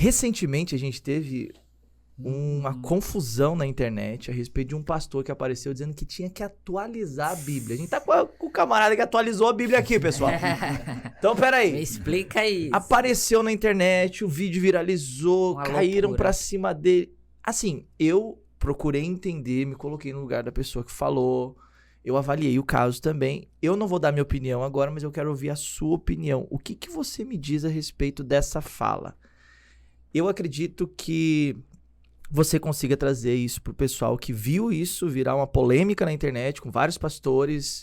Recentemente a gente teve uma confusão na internet a respeito de um pastor que apareceu dizendo que tinha que atualizar a Bíblia. A gente tá com o camarada que atualizou a Bíblia aqui, pessoal. Então, peraí. Me explica isso. Apareceu na internet, o vídeo viralizou, caíram pra cima dele. Assim, eu procurei entender, me coloquei no lugar da pessoa que falou, eu avaliei o caso também. Eu não vou dar minha opinião agora, mas eu quero ouvir a sua opinião. O que você me diz a respeito dessa fala? Eu acredito que você consiga trazer isso pro pessoal que viu isso virar uma polêmica na internet com vários pastores.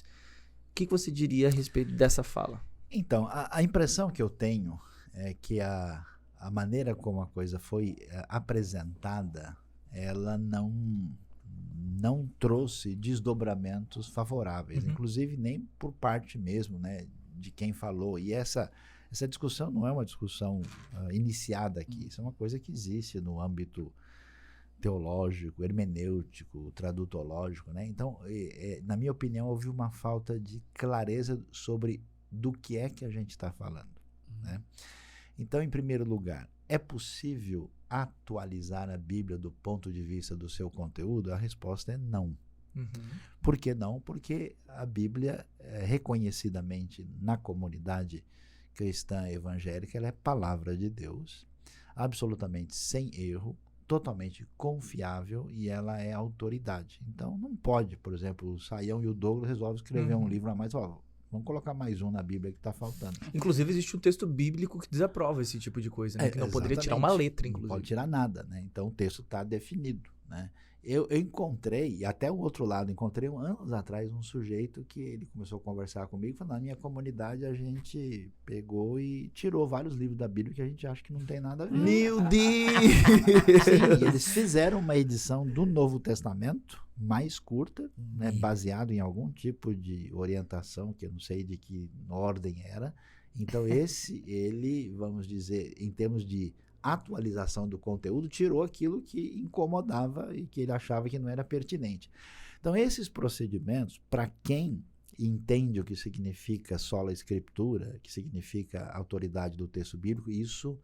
O que você diria a respeito dessa fala? Então, a impressão que eu tenho é que a maneira como a coisa foi apresentada, ela não trouxe desdobramentos favoráveis, inclusive nem por parte mesmo, né, de quem falou. E essa discussão não é uma discussão iniciada aqui, isso é uma coisa que existe no âmbito teológico, hermenêutico, tradutológico, né? Então, na minha opinião, houve uma falta de clareza sobre do que é que a gente está falando, né? Então, em primeiro lugar, é possível atualizar a Bíblia do ponto de vista do seu conteúdo? A resposta é não. Por que não? Porque a Bíblia, reconhecidamente na comunidade cristã evangélica, ela é palavra de Deus, absolutamente sem erro, totalmente confiável, e ela é autoridade. Então não pode, por exemplo, o Saião e o Douglas resolvem escrever um livro a mais, vamos colocar mais um na Bíblia que está faltando. Inclusive existe um texto bíblico que desaprova esse tipo de coisa, né? Que não poderia tirar uma letra, inclusive. Não pode tirar nada, né? Então o texto está definido, né? Eu encontrei, e até o outro lado, encontrei anos atrás um sujeito que ele começou a conversar comigo, falando, na minha comunidade a gente pegou e tirou vários livros da Bíblia que a gente acha que não tem nada a ver. Meu Deus! Sim, eles fizeram uma edição do Novo Testamento, mais curta, né, baseado em algum tipo de orientação, que eu não sei de que ordem era. Então ele, vamos dizer, em termos de atualização do conteúdo, tirou aquilo que incomodava e que ele achava que não era pertinente. Então, esses procedimentos, para quem entende o que significa sola escritura, que significa autoridade do texto bíblico, isso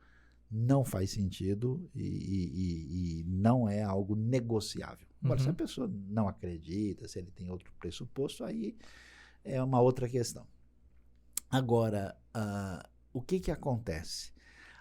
não faz sentido e não é algo negociável. Agora, se a pessoa não acredita, se ele tem outro pressuposto, aí é uma outra questão. Agora, o que acontece?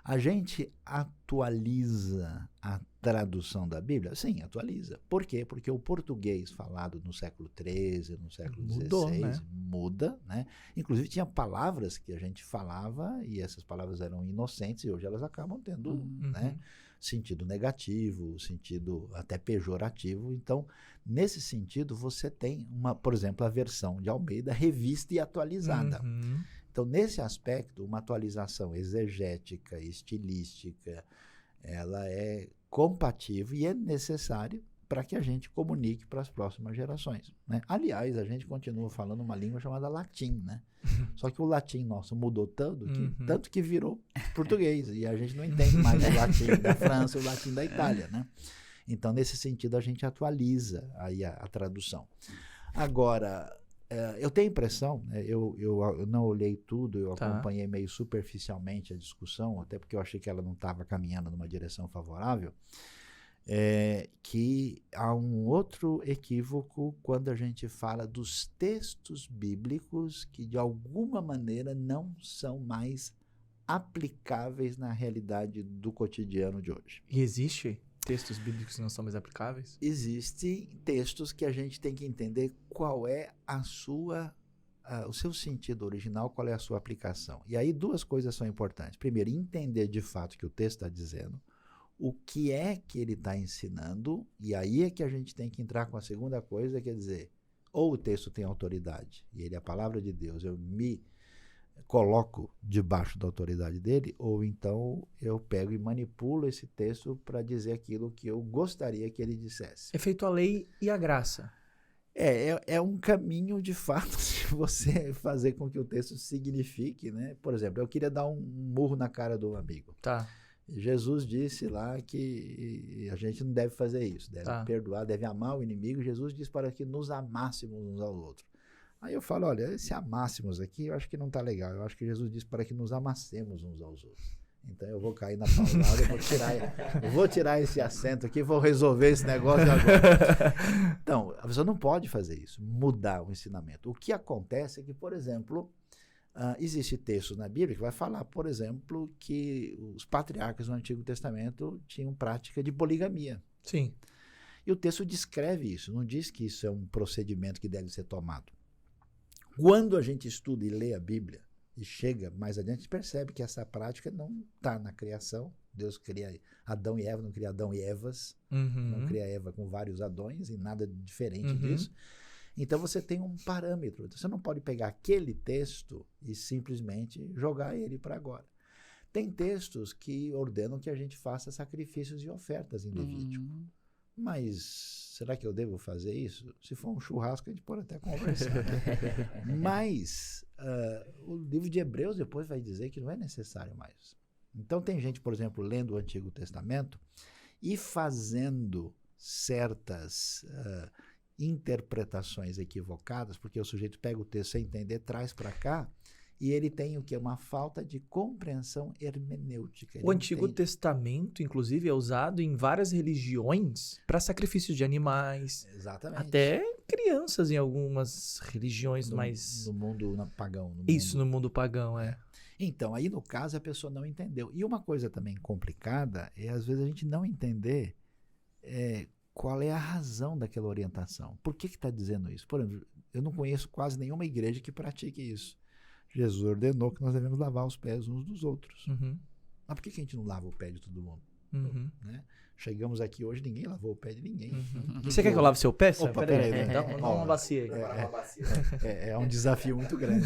A gente atualiza a tradução da Bíblia? Sim, atualiza. Por quê? Porque o português falado no século XIII, no século XVI, muda, né? Inclusive tinha palavras que a gente falava e essas palavras eram inocentes e hoje elas acabam tendo né, sentido negativo, sentido até pejorativo. Então, nesse sentido, você tem, por exemplo, a versão de Almeida revista e atualizada. Então, nesse aspecto, uma atualização exegética, estilística, ela é compatível e é necessário para que a gente comunique para as próximas gerações, né? Aliás, a gente continua falando uma língua chamada latim, né? Só que o latim nosso mudou tanto que virou português, e a gente não entende mais o latim da França, o latim da Itália, né? Então, nesse sentido, a gente atualiza aí a tradução. Agora, eu tenho a impressão, né, eu não olhei tudo, eu acompanhei meio superficialmente a discussão, até porque eu achei que ela não estava caminhando numa direção favorável, que há um outro equívoco quando a gente fala dos textos bíblicos que de alguma maneira não são mais aplicáveis na realidade do cotidiano de hoje. E existe textos bíblicos que não são mais aplicáveis? Existem textos que a gente tem que entender qual é o seu sentido original, qual é a sua aplicação. E aí duas coisas são importantes. Primeiro, entender de fato o que o texto está dizendo, o que é que ele está ensinando, e aí é que a gente tem que entrar com a segunda coisa, quer dizer, ou o texto tem autoridade, e ele é a palavra de Deus, eu me coloco debaixo da autoridade dele, ou então eu pego e manipulo esse texto para dizer aquilo que eu gostaria que ele dissesse. É feito a lei e a graça. É um caminho, de fato, de você fazer com que o texto signifique, né? Por exemplo, eu queria dar um murro na cara do amigo. Jesus disse lá que a gente não deve fazer isso, deve perdoar, deve amar o inimigo. Jesus disse para que nos amássemos uns aos outros. Aí eu falo, olha, esse amássemos aqui eu acho que não está legal. Eu acho que Jesus disse para que nos amassemos uns aos outros. Então eu vou cair na paulada, eu vou tirar esse assento aqui, vou resolver esse negócio agora. Então, a pessoa não pode fazer isso, mudar o ensinamento. O que acontece é que, por exemplo, existe texto na Bíblia que vai falar, por exemplo, que os patriarcas no Antigo Testamento tinham prática de poligamia. Sim. E o texto descreve isso, não diz que isso é um procedimento que deve ser tomado. Quando a gente estuda e lê a Bíblia, e chega mais adiante, a gente percebe que essa prática não está na criação. Deus cria Adão e Eva, não cria Adão e Evas, não cria Eva com vários Adões e nada diferente disso. Então você tem um parâmetro. Então, você não pode pegar aquele texto e simplesmente jogar ele para agora. Tem textos que ordenam que a gente faça sacrifícios e ofertas em Levítico. Mas será que eu devo fazer isso? Se for um churrasco, a gente pode até conversar. Mas o livro de Hebreus depois vai dizer que não é necessário mais. Então tem gente, por exemplo, lendo o Antigo Testamento e fazendo certas interpretações equivocadas, porque o sujeito pega o texto sem entender, traz para cá, e ele tem o quê? Uma falta de compreensão hermenêutica. O Antigo Testamento, inclusive, é usado em várias religiões para sacrifícios de animais. Exatamente. Até crianças em algumas religiões mais... No mundo pagão. No mundo pagão, é. Então, aí no caso a pessoa não entendeu. E uma coisa também complicada é às vezes a gente não entender qual é a razão daquela orientação. Por que está dizendo isso? Por exemplo, eu não conheço quase nenhuma igreja que pratique isso. Jesus ordenou que nós devemos lavar os pés uns dos outros. Mas por que a gente não lava o pé de todo mundo? Né? Chegamos aqui hoje, ninguém lavou o pé de ninguém. Você quer que eu lave seu pé? Opa, peraí. Dá uma bacia aí. É um desafio muito grande.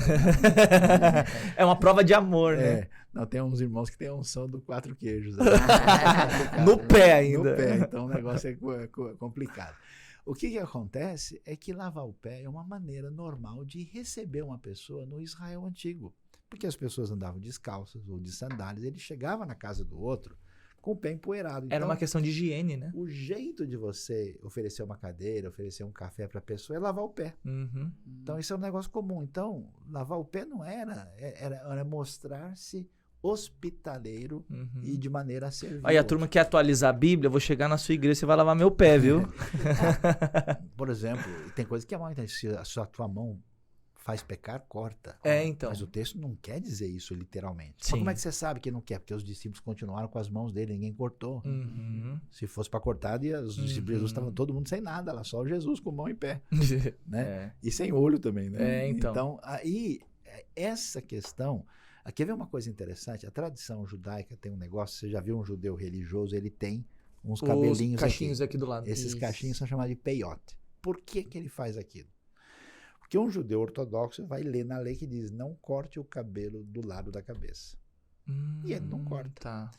É uma prova de amor, né? Não, tem uns irmãos que têm a unção do 4 queijos. No pé ainda. No pé, então o negócio é complicado. O que acontece é que lavar o pé é uma maneira normal de receber uma pessoa no Israel antigo. Porque as pessoas andavam descalças ou de sandálias, ele chegava na casa do outro com o pé empoeirado. Era uma questão de higiene, né? O jeito de você oferecer uma cadeira, oferecer um café para a pessoa é lavar o pé. Então isso é um negócio comum. Então, lavar o pé não era mostrar-se hospitaleiro e de maneira a servir. Aí a turma quer atualizar a Bíblia, eu vou chegar na sua igreja, você vai lavar meu pé, viu? Por exemplo, tem coisa que é mal, então, se a tua mão faz pecar, corta. Então. Mas o texto não quer dizer isso literalmente. Sim. Mas como é que você sabe que não quer? Porque os discípulos continuaram com as mãos dele, ninguém cortou. Se fosse para cortar, os discípulos de Jesus estavam todo mundo sem nada, lá só Jesus com mão em pé. Né? E sem olho também, né? Então, aí, essa questão... Quer ver uma coisa interessante? A tradição judaica tem um negócio, você já viu um judeu religioso, ele tem uns cabelinhos cachinhos aqui do lado. Esses cachinhos são chamados de peiote. Por que ele faz aquilo? Porque um judeu ortodoxo vai ler na lei que diz, não corte o cabelo do lado da cabeça. E ele não corta. Tá.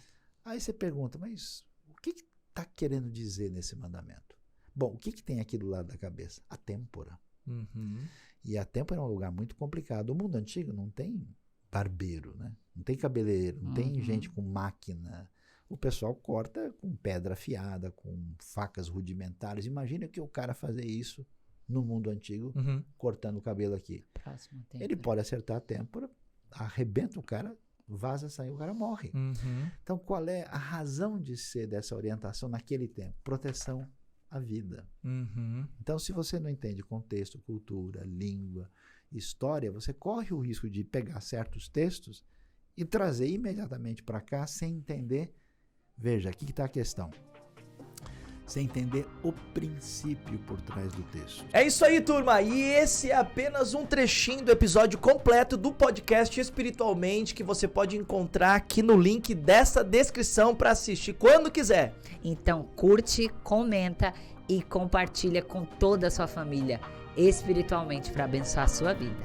Aí você pergunta, mas o que está querendo dizer nesse mandamento? Bom, o que tem aqui do lado da cabeça? A têmpora. E a têmpora é um lugar muito complicado. O mundo antigo não tem barbeiro, né? Não tem cabeleireiro, não tem gente com máquina. O pessoal corta com pedra afiada, com facas rudimentares. Imagina que o cara fazer isso no mundo antigo, cortando o cabelo aqui. Ele pode acertar a têmpora, arrebenta o cara, vaza, sai, o cara morre. Então, qual é a razão de ser dessa orientação naquele tempo? Proteção à vida. Então, se você não entende contexto, cultura, língua, história, você corre o risco de pegar certos textos e trazer imediatamente para cá sem entender. Veja, aqui que está a questão. Sem entender o princípio por trás do texto. É isso aí, turma. E esse é apenas um trechinho do episódio completo do podcast Espiritualmente, que você pode encontrar aqui no link dessa descrição para assistir quando quiser. Então, curte, comenta e compartilha com toda a sua família espiritualmente para abençoar a sua vida.